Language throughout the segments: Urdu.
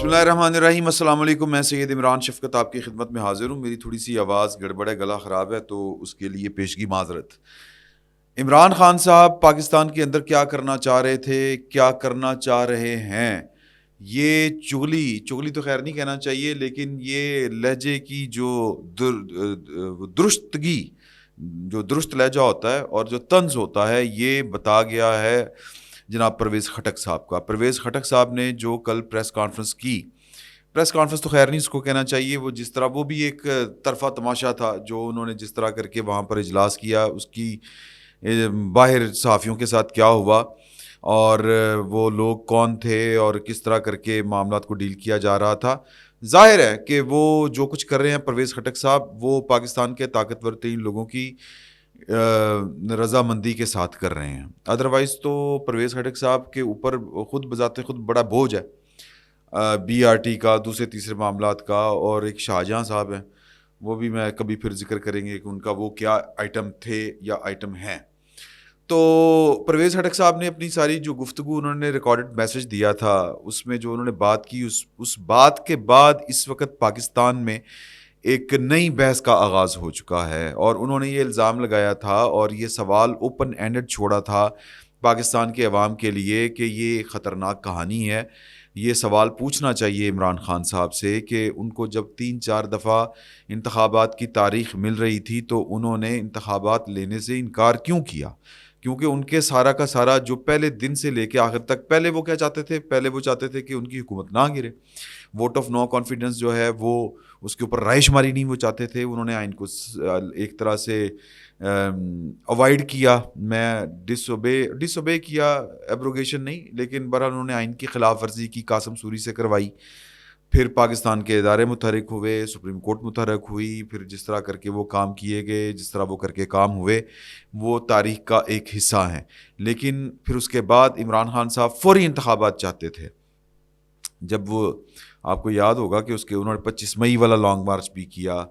بسم اللہ الرحمن الرحیم. السلام علیکم. میں سید عمران شفقت آپ کی خدمت میں حاضر ہوں. میری تھوڑی سی آواز گڑبڑ ہے, گلا خراب ہے, تو اس کے لیے پیشگی معذرت. عمران خان صاحب پاکستان کے اندر کیا کرنا چاہ رہے تھے, کیا کرنا چاہ رہے ہیں, یہ چغلی تو خیر نہیں کہنا چاہیے, لیکن یہ لہجے کی جو درستگی, جو درست لہجہ ہوتا ہے اور جو طنز ہوتا ہے, یہ بتا گیا ہے جناب پرویز خٹک صاحب کا. پرویز خٹک صاحب نے جو کل پریس کانفرنس کی, پریس کانفرنس تو خیر نہیں اس کو کہنا چاہیے, وہ جس طرح, وہ بھی ایک طرفہ تماشا تھا جو انہوں نے جس طرح کر کے وہاں پر اجلاس کیا, اس کی باہر صحافیوں کے ساتھ کیا ہوا اور وہ لوگ کون تھے اور کس طرح کر کے معاملات کو ڈیل کیا جا رہا تھا. ظاہر ہے کہ وہ جو کچھ کر رہے ہیں پرویز خٹک صاحب, وہ پاکستان کے طاقتور ترین لوگوں کی رضامندی کے ساتھ کر رہے ہیں. ادروائز تو پرویز خٹک صاحب کے اوپر خود بذات خود بڑا بوجھ ہے بی آر ٹی کا, دوسرے تیسرے معاملات کا, اور ایک شاہجہاں صاحب ہیں, وہ بھی میں کبھی پھر ذکر کریں گے کہ ان کا وہ کیا آئٹم تھے یا آئٹم ہیں. تو پرویز خٹک صاحب نے اپنی ساری جو گفتگو انہوں نے ریکارڈڈ میسج دیا تھا, اس میں جو انہوں نے بات کی, اس بات کے بعد اس وقت پاکستان میں ایک نئی بحث کا آغاز ہو چکا ہے. اور انہوں نے یہ الزام لگایا تھا اور یہ سوال اوپن اینڈڈ چھوڑا تھا پاکستان کے عوام کے لیے کہ یہ خطرناک کہانی ہے. یہ سوال پوچھنا چاہیے عمران خان صاحب سے کہ ان کو جب 3-4 دفعہ انتخابات کی تاریخ مل رہی تھی تو انہوں نے انتخابات لینے سے انکار کیوں کیا, کیونکہ ان کے سارا کا سارا جو پہلے دن سے لے کے آخر تک, پہلے وہ کیا چاہتے تھے, پہلے وہ چاہتے تھے کہ ان کی حکومت نہ گرے, ووٹ آف نو کانفیڈنس جو ہے وہ اس کے اوپر رائے شماری نہیں وہ چاہتے تھے. انہوں نے آئین کو ایک طرح سے اوائڈ کیا, میں ڈس اوبے کیا, ایبروگیشن نہیں, لیکن بہرحال انہوں نے آئین کی خلاف ورزی کی, قاسم سوری سے کروائی. پھر پاکستان کے ادارے متحرک ہوئے, سپریم کورٹ متحرک ہوئی, پھر جس طرح کر کے وہ کام کیے گئے, جس طرح وہ کر کے کام ہوئے, وہ تاریخ کا ایک حصہ ہیں. لیکن پھر اس کے بعد عمران خان صاحب فوری انتخابات چاہتے تھے. جب وہ, آپ کو یاد ہوگا کہ اس کے انہوں نے 25 مئی والا لانگ مارچ بھی کیا,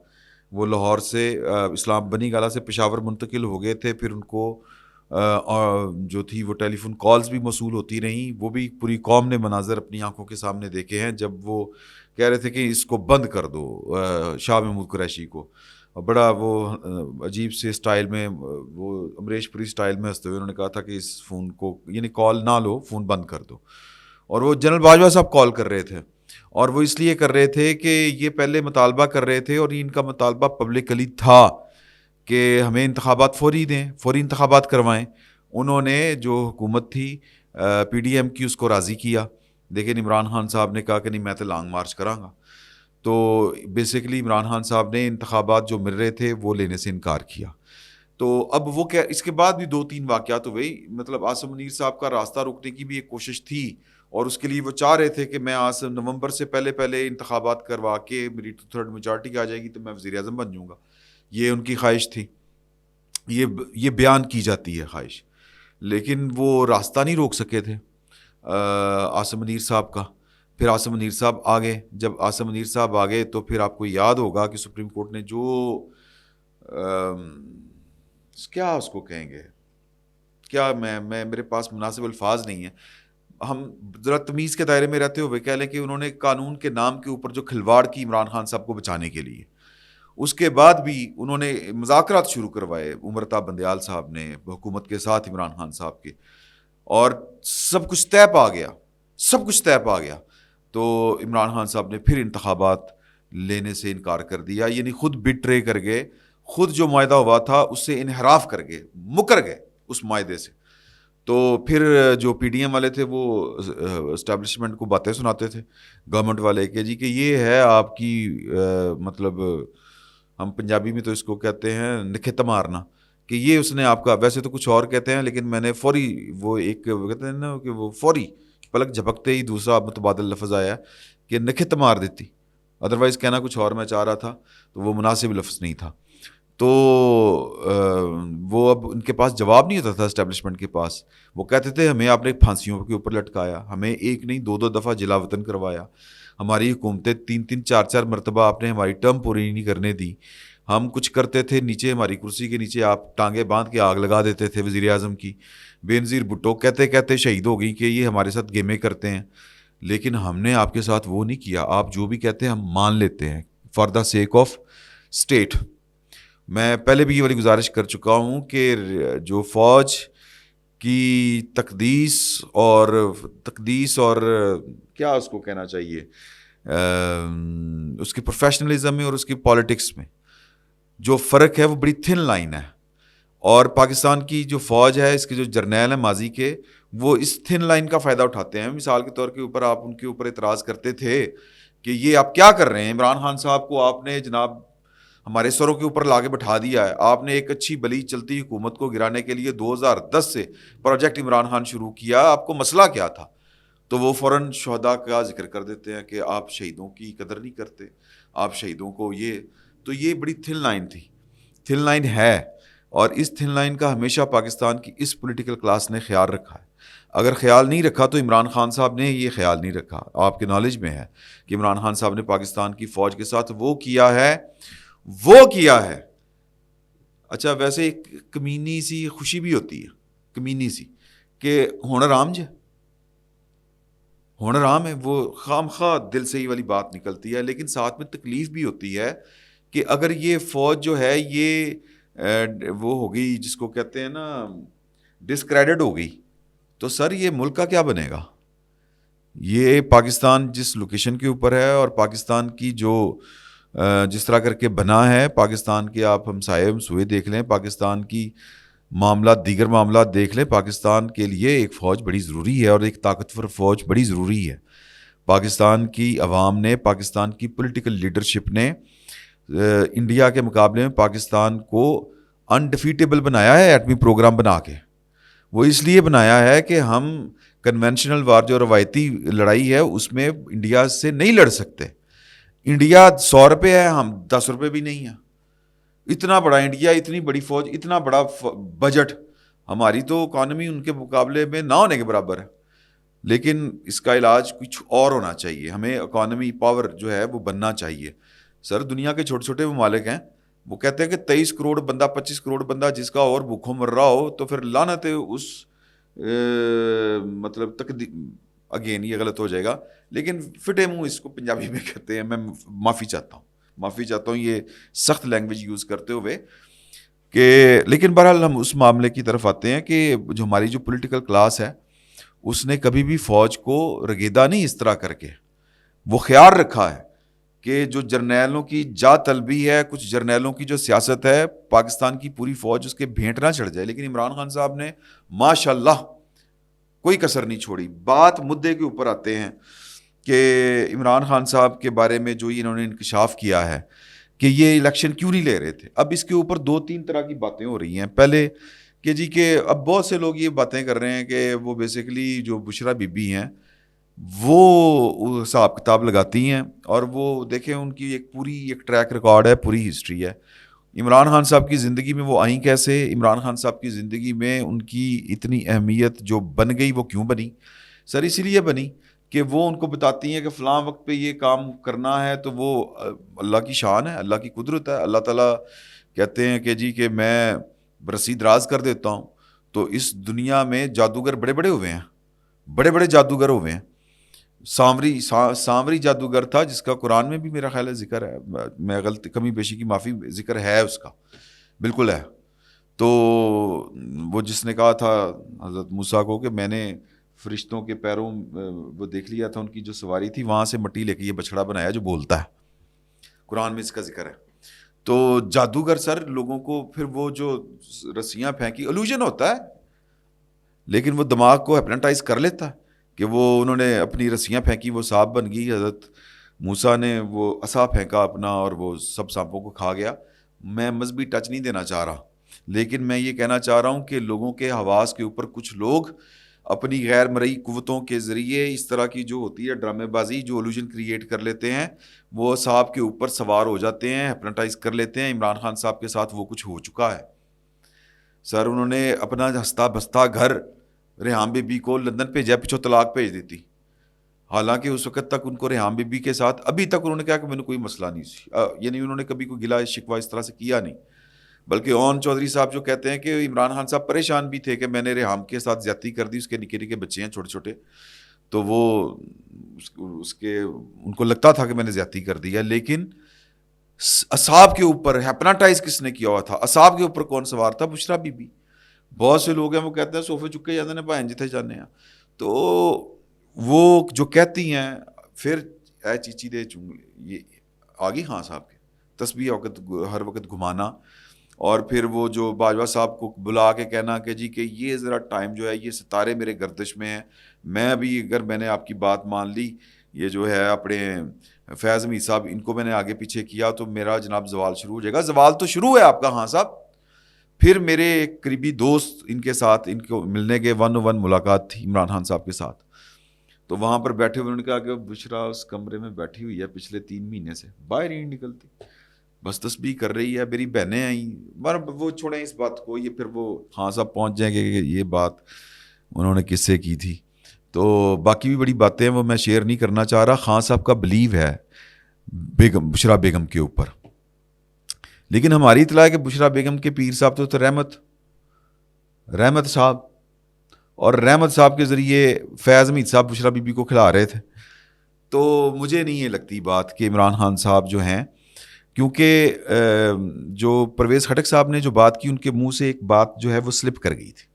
وہ لاہور سے اسلام بنی گالہ سے پشاور منتقل ہو گئے تھے, پھر ان کو جو تھی وہ ٹیلی فون کالز بھی موصول ہوتی رہیں. وہ بھی پوری قوم نے مناظر اپنی آنکھوں کے سامنے دیکھے ہیں جب وہ کہہ رہے تھے کہ اس کو بند کر دو, شاہ محمود قریشی کو, بڑا وہ عجیب سے اسٹائل میں, وہ امریش پوری اسٹائل میں ہنستے ہوئے انہوں نے کہا تھا کہ اس فون کو, یعنی کال نہ لو, فون بند کر دو. اور وہ جنرل باجوہ صاحب کال کر رہے تھے, اور وہ اس لیے کر رہے تھے کہ یہ پہلے مطالبہ کر رہے تھے, اور ان کا مطالبہ پبلکلی تھا کہ ہمیں انتخابات فوری دیں, فوری انتخابات کروائیں. انہوں نے جو حکومت تھی پی ڈی ایم کی, اس کو راضی کیا, لیکن عمران خان صاحب نے کہا کہ نہیں میں تو لانگ مارچ کراں گا. تو بیسیکلی عمران خان صاحب نے انتخابات جو مل رہے تھے وہ لینے سے انکار کیا. تو اب وہ کیا, اس کے بعد بھی 2-3 واقعات ہوئے, مطلب عاصم منیر صاحب کا راستہ روکنے کی بھی ایک کوشش تھی, اور اس کے لیے وہ چاہ رہے تھے کہ میں نومبر سے پہلے انتخابات کروا کے میری 2/3 میجارٹی آ جائے گی تو میں وزیر اعظم بن جاؤں گا. یہ ان کی خواہش تھی, یہ بیان کی جاتی ہے خواہش, لیکن وہ راستہ نہیں روک سکے تھے عاصم منیر صاحب کا. پھر عاصم منیر صاحب آ گئے. جب عاصم منیر صاحب آ گئے تو پھر آپ کو یاد ہوگا کہ سپریم کورٹ نے جو کیا اس کو کہیں گے, کیا میں میرے پاس مناسب الفاظ نہیں ہیں, ہم ذرا تمیز کے دائرے میں رہتے ہوئے کہہ لیں کہ انہوں نے قانون کے نام کے اوپر جو کھلواڑ کی عمران خان صاحب کو بچانے کے لیے, اس کے بعد بھی انہوں نے مذاکرات شروع کروائے عمرتا بندیال صاحب نے حکومت کے ساتھ عمران خان صاحب کے, اور سب کچھ طے پا گیا. تو عمران خان صاحب نے پھر انتخابات لینے سے انکار کر دیا, یعنی خود بٹرے کر گئے, خود جو معاہدہ ہوا تھا اس سے انحراف کر گئے, مکر گئے اس معاہدے سے. تو پھر جو پی ڈی ایم والے تھے وہ اسٹیبلشمنٹ کو باتیں سناتے تھے, گورنمنٹ والے, کہ جی کہ یہ ہے آپ کی مطلب ہم پنجابی میں تو اس کو کہتے ہیں نکھت مارنا, کہ یہ اس نے آپ کا, ویسے تو کچھ اور کہتے ہیں لیکن میں نے فوری, وہ ایک کہتے ہیں نا کہ وہ فوری پلک جھپکتے ہی دوسرا متبادل لفظ آیا کہ نکھت مار دیتی, ادروائز کہنا کچھ اور میں چاہ رہا تھا, تو وہ مناسب لفظ نہیں تھا. تو وہ اب ان کے پاس جواب نہیں ہوتا تھا اسٹیبلشمنٹ کے پاس. وہ کہتے تھے ہمیں آپ نے پھانسیوں کے اوپر لٹکایا, ہمیں ایک نہیں 2 دفعہ جلا وطن کروایا, ہماری حکومتیں 3-4 مرتبہ آپ نے ہماری ٹرم پوری نہیں کرنے دی, ہم کچھ کرتے تھے نیچے ہماری کرسی کے نیچے آپ ٹانگیں باندھ کے آگ لگا دیتے تھے وزیر اعظم کی. بے نظیر بھٹو کہتے کہتے شہید ہو گئی کہ یہ ہمارے ساتھ گیمیں کرتے ہیں. لیکن ہم نے آپ کے ساتھ وہ نہیں کیا. آپ جو بھی کہتے ہیں ہم مان لیتے ہیں for the sake of state. میں پہلے بھی یہ والی گزارش کر چکا ہوں کہ جو فوج کی تقدیس اور کیا اس کو کہنا چاہیے, اس کی پروفیشنلزم میں اور اس کی پالیٹکس میں جو فرق ہے وہ بڑی تھن لائن ہے. اور پاکستان کی جو فوج ہے, اس کے جو جرنیل ہیں ماضی کے, وہ اس تھن لائن کا فائدہ اٹھاتے ہیں. مثال کے طور کے اوپر آپ ان کے اوپر اعتراض کرتے تھے کہ یہ آپ کیا کر رہے ہیں, عمران خان صاحب کو آپ نے جناب ہمارے سروں کے اوپر لا کے بٹھا دیا ہے. آپ نے ایک اچھی بلی چلتی حکومت کو گرانے کے لیے 2010 سے پروجیکٹ عمران خان شروع کیا, آپ کو مسئلہ کیا تھا؟ تو وہ فوراً شہداء کا ذکر کر دیتے ہیں کہ آپ شہیدوں کی قدر نہیں کرتے, آپ شہیدوں کو تو یہ بڑی تھن لائن تھی, تھن لائن ہے. اور اس تھن لائن کا ہمیشہ پاکستان کی اس پولیٹیکل کلاس نے خیال رکھا ہے. اگر خیال نہیں رکھا تو عمران خان صاحب نے یہ خیال نہیں رکھا. آپ کے نالج میں ہے کہ عمران خان صاحب نے پاکستان کی فوج کے ساتھ وہ کیا ہے. اچھا, ویسے ایک کمینی سی خوشی بھی ہوتی ہے, کمینی سی, کہ ہون رام ہے, وہ خام خواہ دل سے ہی والی بات نکلتی ہے. لیکن ساتھ میں تکلیف بھی ہوتی ہے کہ اگر یہ فوج جو ہے یہ وہ ہو گئی, جس کو کہتے ہیں نا ڈسکریڈٹ ہو گئی, تو سر یہ ملک کا کیا بنے گا؟ یہ پاکستان جس لوکیشن کے اوپر ہے اور پاکستان کی جو جس طرح کر کے بنا ہے, پاکستان کے آپ ہمسائے ہمسوئے دیکھ لیں, پاکستان کی معاملات دیگر معاملات دیکھ لیں, پاکستان کے لیے ایک فوج بڑی ضروری ہے اور ایک طاقتور فوج بڑی ضروری ہے. پاکستان کی عوام نے, پاکستان کی پولیٹیکل لیڈرشپ نے انڈیا کے مقابلے میں پاکستان کو انڈیفیٹیبل بنایا ہے ایٹمی پروگرام بنا کے. وہ اس لیے بنایا ہے کہ ہم کنونشنل وار جو روایتی لڑائی ہے اس میں انڈیا سے نہیں لڑ سکتے. انڈیا 100 روپے ہے, ہم 10 روپے بھی نہیں ہیں. اتنا بڑا انڈیا, اتنی بڑی فوج, اتنا بڑا بجٹ, ہماری تو اکانومی ان کے مقابلے میں نہ ہونے کے برابر ہے. لیکن اس کا علاج کچھ اور ہونا چاہیے, ہمیں اکانومی پاور جو ہے وہ بننا چاہیے. سر دنیا کے چھوٹے چھوٹے ممالک ہیں, وہ کہتے ہیں کہ 23 کروڑ بندہ 25 کروڑ بندہ جس کا اور بھوکھوں مر رہا ہو, تو پھر لعنت اس مطلب اگین یہ غلط ہو جائے گا, لیکن فٹے منہ اس کو پنجابی میں کہتے ہیں. میں معافی چاہتا ہوں یہ سخت لینگویج یوز کرتے ہوئے کہ, لیکن بہرحال ہم اس معاملے کی طرف آتے ہیں کہ جو ہماری جو پولیٹیکل کلاس ہے اس نے کبھی بھی فوج کو رگیدہ نہیں اس طرح کر کے. وہ خیال رکھا ہے کہ جو جرنیلوں کی جا طلبی ہے, کچھ جرنیلوں کی جو سیاست ہے, پاکستان کی پوری فوج اس کے بھینٹ نہ چڑھ جائے. لیکن عمران خان صاحب نے ماشاءاللہ کوئی کسر نہیں چھوڑی. بات مدعے کے اوپر آتے ہیں کہ عمران خان صاحب کے بارے میں جو انہوں نے انکشاف کیا ہے کہ یہ الیکشن کیوں نہیں لے رہے تھے. اب اس کے اوپر 2-3 طرح کی باتیں ہو رہی ہیں. پہلے کہ جی کہ اب بہت سے لوگ یہ باتیں کر رہے ہیں کہ وہ بیسیکلی جو بشرا بی بی ہیں وہ حساب کتاب لگاتی ہیں, اور وہ دیکھیں ان کی ایک پوری ایک ٹریک ریکارڈ ہے, پوری ہسٹری ہے. عمران خان صاحب کی زندگی میں وہ آئیں کیسے, عمران خان صاحب کی زندگی میں ان کی اتنی اہمیت جو بن گئی وہ کیوں بنی. سر اسی لیے بنی کہ وہ ان کو بتاتی ہیں کہ فلاں وقت پہ یہ کام کرنا ہے, تو وہ اللہ کی شان ہے, اللہ کی قدرت ہے. اللہ تعالیٰ کہتے ہیں کہ جی کہ میں رسی دراز کر دیتا ہوں. تو اس دنیا میں جادوگر بڑے بڑے ہوئے ہیں, بڑے بڑے جادوگر ہوئے ہیں. سامری جادوگر تھا جس کا قرآن میں بھی میرا خیال ہے ذکر ہے, میں غلط کمی بیشی کی معافی, ذکر ہے اس کا, بالکل ہے. تو وہ جس نے کہا تھا حضرت موسیٰ کو کہ میں نے فرشتوں کے پیروں وہ دیکھ لیا تھا, ان کی جو سواری تھی, وہاں سے مٹی لے کے یہ بچڑا بنایا جو بولتا ہے. قرآن میں اس کا ذکر ہے. تو جادوگر سر لوگوں کو پھر وہ جو رسیاں پھینکی, الوژن ہوتا ہے, لیکن وہ دماغ کو ہپنوٹائز کر لیتا ہے کہ وہ انہوں نے اپنی رسیاں پھینکی, وہ سانپ بن گئی. حضرت موسیٰ نے وہ عصا پھینکا اپنا اور وہ سب سانپوں کو کھا گیا. میں مذہبی ٹچ نہیں دینا چاہ رہا, لیکن میں یہ کہنا چاہ رہا ہوں کہ لوگوں کے حواس کے اوپر کچھ لوگ اپنی غیر مرئی قوتوں کے ذریعے اس طرح کی جو ہوتی ہے ڈرامے بازی, جو الوژن کریٹ کر لیتے ہیں, وہ صاحب کے اوپر سوار ہو جاتے ہیں, ہپنوٹائز کر لیتے ہیں. عمران خان صاحب کے ساتھ وہ کچھ ہو چکا ہے. سر انہوں نے اپنا ہنستا بستا گھر ریحام بی بی کو لندن بھیجا, پیچھو طلاق بھیج دیتی. حالانکہ اس وقت تک ان کو ریحام بی بی کے ساتھ ابھی تک انہوں نے کہا کہ میں نے کوئی مسئلہ نہیں, یعنی انہوں نے کبھی کوئی گلا شکوہ اس طرح سے کیا نہیں. بلکہ اون چودھری صاحب جو کہتے ہیں کہ عمران خان صاحب پریشان بھی تھے کہ میں نے ریحام کے ساتھ زیادتی کر دی, اس کے نکے نکے بچے ہیں چھوٹے چھوٹے, تو وہ اس کے ان کو لگتا تھا کہ میں نے زیادتی کر دی ہے. لیکن اصحاب کے اوپر ہیپناٹائز کس نے کیا ہوا تھا؟ اصحاب کے اوپر کون سوار تھا؟ بشرا بی بی. بہت سے لوگ ہیں وہ کہتے ہیں صوفے چکے جاتے ہیں بھائیں جتنے جانے ہیں. تو وہ جو کہتی ہیں پھر اے چیچی دے یہ آگی خان صاحب کے تسبیح وقت ہر وقت گھمانا, اور پھر وہ جو باجوہ صاحب کو بلا کے کہنا کہ جی کہ یہ ذرا ٹائم جو ہے یہ ستارے میرے گردش میں ہیں, میں ابھی اگر میں نے آپ کی بات مان لی, یہ جو ہے اپنے فیض امید صاحب ان کو میں نے آگے پیچھے کیا تو میرا جناب زوال شروع ہو جائے گا. زوال تو شروع ہے آپ کا خان صاحب. پھر میرے ایک قریبی دوست ان کے ساتھ ان کو ملنے کے 1-on-1 ملاقات تھی عمران خان صاحب کے ساتھ, تو وہاں پر بیٹھے ہوئے انہوں نے کہا کہ بشرا اس کمرے میں بیٹھی ہوئی ہے پچھلے 3 مہینے سے, باہر ہی نہیں نکلتی, بس تسبیح کر رہی ہے. میری بہنیں آئیں, وہ چھوڑیں اس بات کو, یہ پھر وہ خان صاحب پہنچ جائیں گے کہ یہ بات انہوں نے کس سے کی تھی. تو باقی بھی بڑی باتیں ہیں وہ میں شیئر نہیں کرنا چاہ رہا. خان صاحب کا بلیو ہے بیگم بشرا بیگم کے اوپر, لیکن ہماری اطلاع ہے کہ بشرا بیگم کے پیر صاحب تو رحمت صاحب, اور رحمت صاحب کے ذریعے فیض امید صاحب بشرا بی بی کو کھلا رہے تھے. تو مجھے نہیں یہ لگتی بات کہ عمران خان صاحب جو ہیں, کیونکہ جو پرویز خٹک صاحب نے جو بات کی ان کے منہ سے ایک بات جو ہے وہ سلپ کر گئی تھی,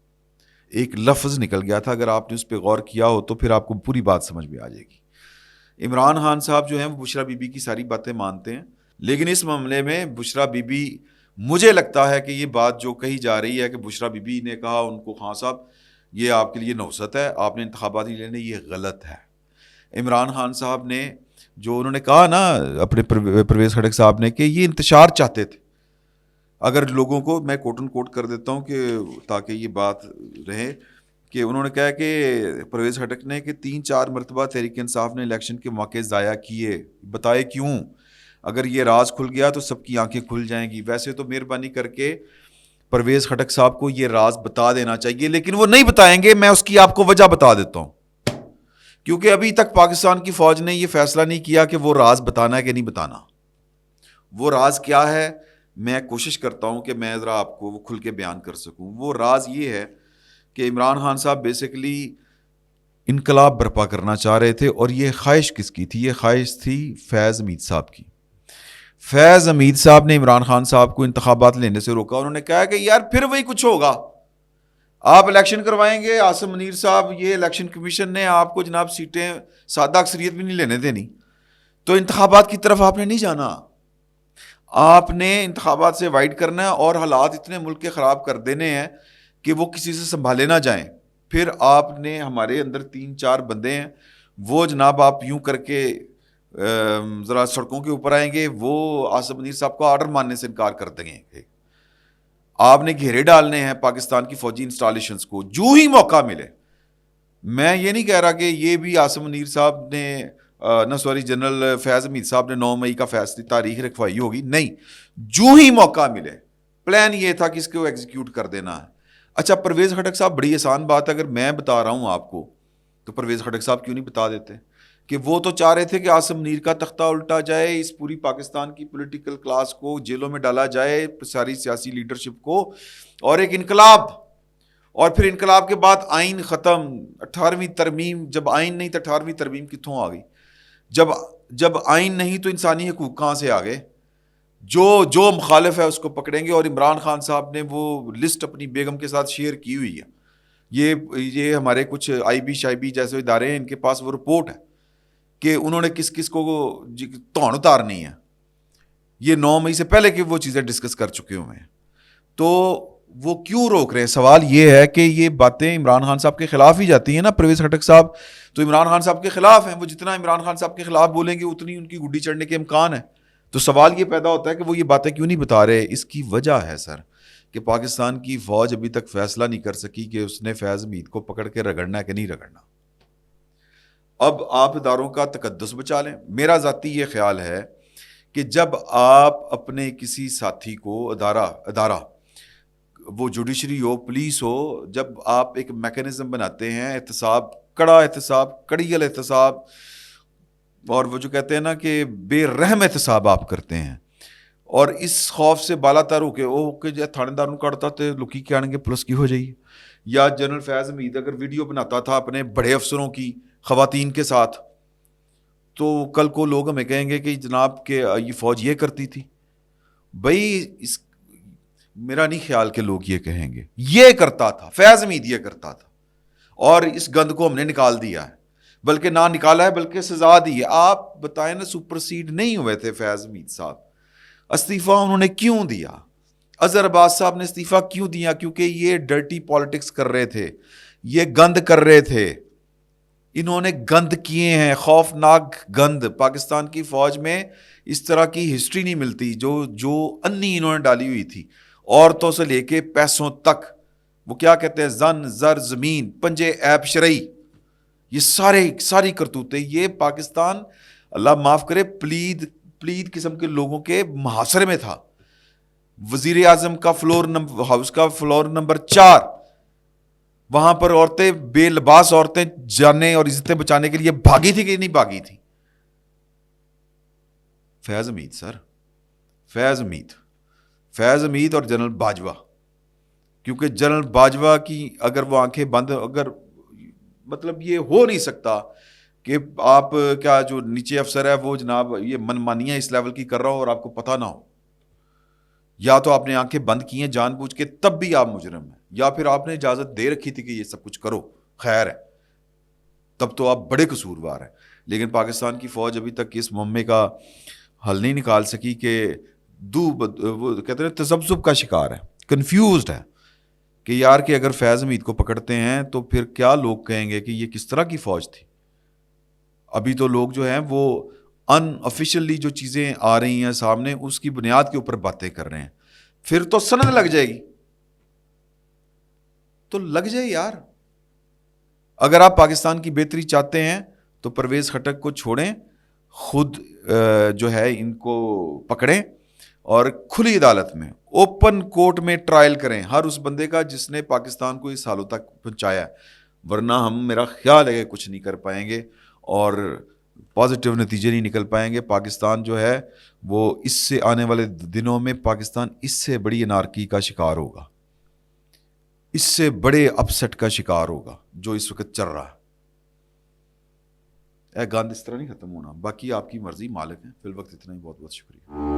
ایک لفظ نکل گیا تھا. اگر آپ نے اس پہ غور کیا ہو تو پھر آپ کو پوری بات سمجھ میں آ جائے گی. عمران خان صاحب جو ہیں وہ بشرا بی بی کی ساری باتیں مانتے ہیں, لیکن اس معاملے میں بشرا بی بی, مجھے لگتا ہے کہ یہ بات جو کہی جا رہی ہے کہ بشرا بی بی نے کہا ان کو خان صاحب یہ آپ کے لیے نوست ہے, آپ نے انتخابات نہیں لینے, یہ غلط ہے. عمران خان صاحب نے جو انہوں نے کہا نا اپنے پرویز خٹک صاحب نے کہ یہ انتشار چاہتے تھے, اگر لوگوں کو میں کوٹ ان کوٹ کر دیتا ہوں کہ تاکہ یہ بات رہے, کہ انہوں نے کہا کہ پرویز خٹک نے کہ 3-4 مرتبہ تحریک انصاف نے الیکشن کے موقع ضائع کیے, بتائے کیوں؟ اگر یہ راز کھل گیا تو سب کی آنکھیں کھل جائیں گی. ویسے تو مہربانی کر کے پرویز خٹک صاحب کو یہ راز بتا دینا چاہیے, لیکن وہ نہیں بتائیں گے. میں اس کی آپ کو وجہ بتا دیتا ہوں, کیونکہ ابھی تک پاکستان کی فوج نے یہ فیصلہ نہیں کیا کہ وہ راز بتانا ہے کہ نہیں بتانا. وہ راز کیا ہے میں کوشش کرتا ہوں کہ میں ذرا آپ کو وہ کھل کے بیان کر سکوں. وہ راز یہ ہے کہ عمران خان صاحب بیسیکلی انقلاب برپا کرنا چاہ رہے تھے, اور یہ خواہش کس کی تھی؟ یہ خواہش تھی فیض امید صاحب کی. فیض امید صاحب نے عمران خان صاحب کو انتخابات لینے سے روکا. انہوں نے کہا کہ یار پھر وہی کچھ ہوگا, آپ الیکشن کروائیں گے, عاصم منیر صاحب یہ الیکشن کمیشن نے آپ کو جناب سیٹیں سادہ اکثریت بھی نہیں لینے دینی, تو انتخابات کی طرف آپ نے نہیں جانا, آپ نے انتخابات سے وائٹ کرنا ہے, اور حالات اتنے ملک کے خراب کر دینے ہیں کہ وہ کسی سے سنبھالے نہ جائیں. پھر آپ نے ہمارے اندر 3-4 بندے ہیں وہ جناب آپ یوں کر کے ذرا سڑکوں کے اوپر آئیں گے, وہ عاصم منیر صاحب کو آرڈر ماننے سے انکار کر دیں گے. آپ نے گھیرے ڈالنے ہیں پاکستان کی فوجی انسٹالیشنز کو جو ہی موقع ملے. میں یہ نہیں کہہ رہا کہ یہ بھی عاصم منیر صاحب نے جنرل فیض امید صاحب نے 9 مئی کا فیصلہ تاریخ رکھوائی ہوگی, نہیں, جو ہی موقع ملے. پلان یہ تھا کہ اس کو ایگزیکیوٹ کر دینا ہے. اچھا پرویز خٹک صاحب, بڑی آسان بات ہے, اگر میں بتا رہا ہوں آپ کو تو پرویز خٹک صاحب کیوں نہیں بتا دیتے کہ وہ تو چاہ رہے تھے کہ عاصم منیر کا تختہ الٹا جائے, اس پوری پاکستان کی پولیٹیکل کلاس کو جیلوں میں ڈالا جائے, ساری سیاسی لیڈرشپ کو, اور ایک انقلاب, اور پھر انقلاب کے بعد آئین ختم, 18ویں ترمیم, جب آئین نہیں تو 18ویں ترمیم کتوں آ گئی؟ جب آئین نہیں تو انسانی حقوق کہاں سے آ گئے؟ جو مخالف ہے اس کو پکڑیں گے. اور عمران خان صاحب نے وہ لسٹ اپنی بیگم کے ساتھ شیئر کی ہوئی ہے. یہ ہمارے کچھ آئی بی شائبی جیسے ادارے ہیں, ان کے پاس وہ رپورٹ ہے کہ انہوں نے کس کس کو توڑ اتارنی ہے. یہ 9 مئی سے پہلے کہ وہ چیزیں ڈسکس کر چکے ہوئے ہیں. تو وہ کیوں روک رہے ہیں؟ سوال یہ ہے کہ یہ باتیں عمران خان صاحب کے خلاف ہی جاتی ہیں نا. پرویز خٹک صاحب تو عمران خان صاحب کے خلاف ہیں, وہ جتنا عمران خان صاحب کے خلاف بولیں گے اتنی ان کی گڈی چڑھنے کے امکان ہے. تو سوال یہ پیدا ہوتا ہے کہ وہ یہ باتیں کیوں نہیں بتا رہے. اس کی وجہ ہے سر کہ پاکستان کی فوج ابھی تک فیصلہ نہیں کر سکی کہ اس نے فیض امید کو پکڑ کے رگڑنا ہے کہ نہیں رگڑنا. اب آپ اداروں کا تقدس بچا لیں. میرا ذاتی یہ خیال ہے کہ جب آپ اپنے کسی ساتھی کو ادارہ وہ جوڈیشری ہو, پولیس ہو, جب آپ ایک میکینزم بناتے ہیں احتساب, کڑیل احتساب, اور وہ جو کہتے ہیں نا کہ بے رحم احتساب آپ کرتے ہیں, اور اس خوف سے بالا تر ہو کے تھانے دار کڑتا تو لکی کے آنے کے پلس کی ہو جائیے. یا جنرل فیض امید اگر ویڈیو بناتا تھا اپنے بڑے افسروں کی خواتین کے ساتھ، تو کل کو لوگ ہمیں کہیں گے کہ جناب کہ یہ فوج یہ کرتی تھی. بھائی میرا نہیں خیال کہ لوگ یہ کہیں گے. یہ کرتا تھا فیض حمید، یہ کرتا تھا، اور اس گند کو ہم نے نکال دیا ہے، بلکہ نہ نکالا ہے بلکہ سزا دی ہے. آپ بتائیں نا، سپرسیڈ نہیں ہوئے تھے فیض حمید صاحب، استعفیٰ انہوں نے کیوں دیا؟ اظہر عباس صاحب نے استعفیٰ کیوں دیا؟ کیونکہ یہ ڈرٹی پالیٹکس کر رہے تھے، یہ گند کر رہے تھے. انہوں نے گند کیے ہیں، خوفناک گند. پاکستان کی فوج میں اس طرح کی ہسٹری نہیں ملتی جو انی انہوں نے ڈالی ہوئی تھی، عورتوں سے لے کے پیسوں تک. وہ کیا کہتے ہیں، زن زر زمین پنجے ایب شرعی، یہ ساری کرتوتیں، یہ پاکستان اللہ معاف کرے پلید قسم کے لوگوں کے محاصرے میں تھا. وزیر اعظم کا ہاؤس کا فلور نمبر 4، وہاں پر عورتیں، بے لباس عورتیں جانیں اور عزتیں بچانے کے لیے بھاگی تھی کہ نہیں بھاگی تھی؟ فیض حمید سر، فیض حمید اور جنرل باجوہ. کیونکہ جنرل باجوہ کی اگر وہ آنکھیں بند، اگر مطلب یہ ہو نہیں سکتا کہ آپ کیا جو نیچے افسر ہے وہ جناب یہ منمانیاں اس لیول کی کر رہا ہو اور آپ کو پتہ نہ ہو. یا تو آپ نے آنکھیں بند کی ہیں جان بوجھ کے، تب بھی آپ مجرم ہیں، یا پھر آپ نے اجازت دے رکھی تھی کہ یہ سب کچھ کرو، خیر ہے، تب تو آپ بڑے قصوروار ہیں. لیکن پاکستان کی فوج ابھی تک اس معمے کا حل نہیں نکال سکی کہ وہ کہتے ہیں تذبذب کا شکار ہے، کنفیوزڈ ہے کہ یار کہ اگر فیض حمید کو پکڑتے ہیں تو پھر کیا لوگ کہیں گے کہ یہ کس طرح کی فوج تھی. ابھی تو لوگ جو ہیں وہ ان آفیشلی جو چیزیں آ رہی ہیں سامنے اس کی بنیاد کے اوپر باتیں کر رہے ہیں. پھر تو سند لگ جائے گی، تو لگ جائے یار. اگر آپ پاکستان کی بہتری چاہتے ہیں تو پرویز خٹک کو چھوڑیں، خود جو ہے ان کو پکڑیں اور کھلی عدالت میں اوپن کورٹ میں ٹرائل کریں ہر اس بندے کا جس نے پاکستان کو اس حالوں تک پہنچایا. ورنہ ہم، میرا خیال ہے کہ کچھ نہیں کر پائیں گے اور پازیٹیو نتیجے نہیں نکل پائیں گے. پاکستان جو ہے وہ اس سے آنے والے دنوں میں پاکستان اس سے بڑی انارکی کا شکار ہوگا، اس سے بڑے اپسٹ کا شکار ہوگا جو اس وقت چل رہا ہے. گاند اس طرح نہیں ختم ہونا. باقی آپ کی مرضی، مالک ہیں. فی الوقت اتنا ہی. بہت بہت شکریہ.